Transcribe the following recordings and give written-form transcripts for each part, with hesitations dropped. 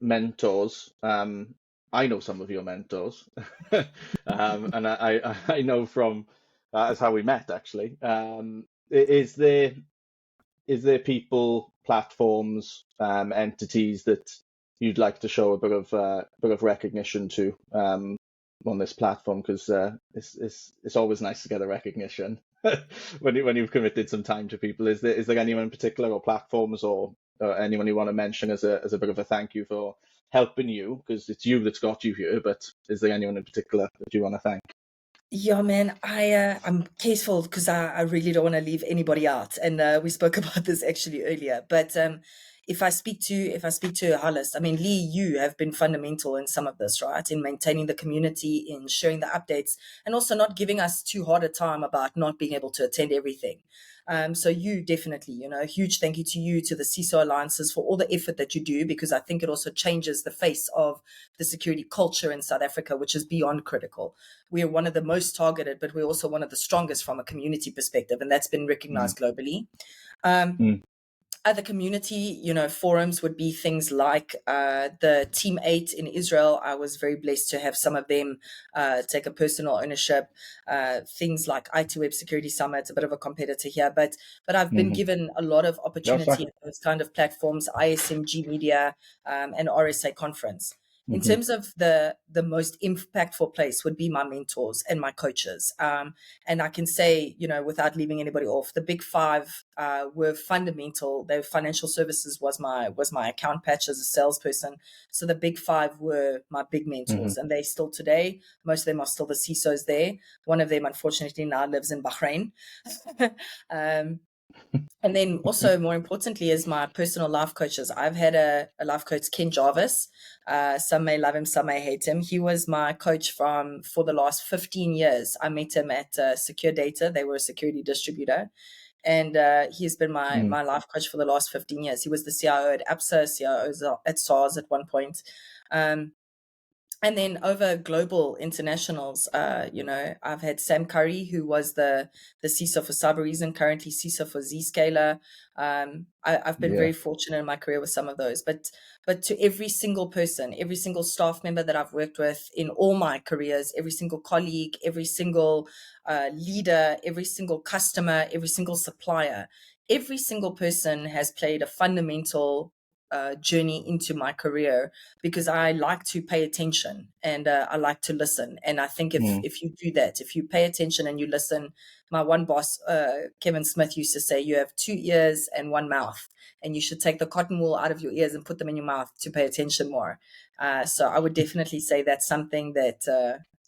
mentors. I know some of your mentors, and I know from that's how we met actually. Is there people, platforms, entities that you'd like to show a bit of recognition to on this platform? Because it's always nice to get a recognition when you've committed some time to people. Is there anyone in particular, or platforms, or anyone you want to mention as a bit of a thank you for helping you? Because it's you that's got you here. But is there anyone in particular that you want to thank? Yeah, man, I'm careful because I really don't want to leave anybody out, and we spoke about this actually earlier. But if I speak to Hollis, I mean, Lee, you have been fundamental in some of this, right? In maintaining the community, in sharing the updates, and also not giving us too hard a time about not being able to attend everything. So you definitely, a huge thank you to you, to the CISO alliances for all the effort that you do, because I think it also changes the face of the security culture in South Africa, which is beyond critical. We are one of the most targeted, but we're also one of the strongest from a community perspective, and that's been recognized globally. Um, Mm. Other community, forums would be things like the Team 8 in Israel. I was very blessed to have some of them take a personal ownership. Things like IT Web Security Summit, a bit of a competitor here, but I've been Hmm. given a lot of That's opportunity fine. at those kind of platforms, ISMG Media and RSA Conference. In Hmm. terms of the most impactful place would be my mentors and my coaches. And I can say, without leaving anybody off, the big five were fundamental. Their financial services was my account patch as a salesperson. So the big five were my big Hmm. mentors, and they still today. Most of them are still the CISOs there. One of them, unfortunately, now lives in Bahrain. um, and then also, more importantly, is my personal life coaches. I've had a life coach, Ken Jarvis. Some may love him, some may hate him. He was my coach for the last 15 years. I met him at Secure Data. They were a security distributor. And he's been my life coach for the last 15 years. He was the CIO at APSA, CIO at SARS at one point. And then over global internationals, I've had Sam Curry, who was the CISO for Cybereason, currently CISO for Zscaler. I've been Yeah. very fortunate in my career with some of those, but to every single person, every single staff member that I've worked with in all my careers, every single colleague, every single leader, every single customer, every single supplier, every single person has played a fundamental journey into my career, because I like to pay attention and I like to listen. And I think if you do that, if you pay attention and you listen, my one boss, Kevin Smith, used to say, you have 2 ears and 1 mouth, and you should take the cotton wool out of your ears and put them in your mouth to pay attention more. So I would definitely say that's something that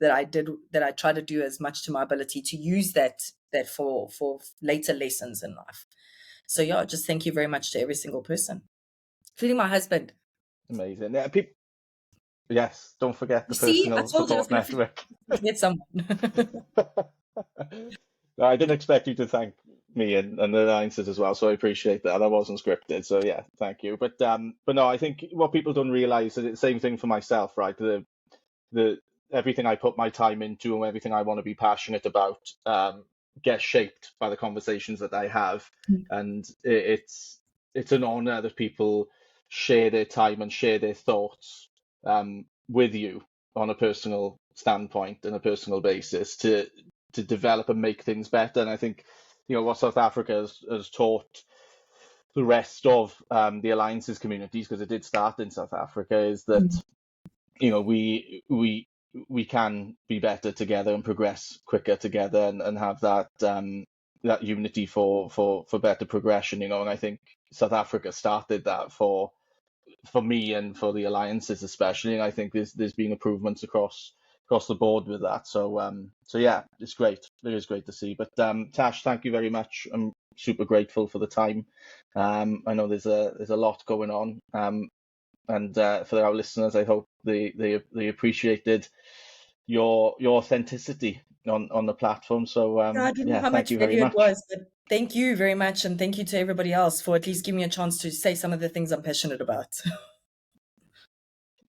I try to do as much to my ability to use that for later lessons in life. So yeah, just thank you very much to every single person, including my husband. Amazing. Yeah, yes, don't forget You the see, I personal told you I was support going to network. forget someone. No, I didn't expect you to thank me and the alliances as well, so I appreciate that. That wasn't scripted, so yeah, thank you. But no, I think what people don't realize is it's the same thing for myself, right? The everything I put my time into and everything I want to be passionate about gets shaped by the conversations that I have, and it's an honor that people share their time and share their thoughts with you on a personal standpoint and a personal basis to develop and make things better. And I think what South Africa has taught the rest of the alliances communities, because it did start in South Africa, is that we can be better together and progress quicker together and have that unity for better progression. And I think South Africa started that for me and for the alliances especially. And I think there's been improvements across the board with that. So yeah, it's great. It is great to see. But Tash, thank you very much. I'm super grateful for the time. I know there's a lot going on. And for our listeners, I hope they appreciated your authenticity on the platform. So I don't know yeah, how thank much you very value it much. was, but thank you very much. And thank you to everybody else for at least giving me a chance to say some of the things I'm passionate about.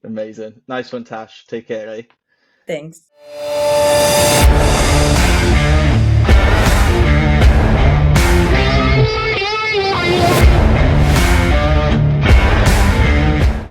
Amazing. Nice one, Tash. Take care, eh? Thanks.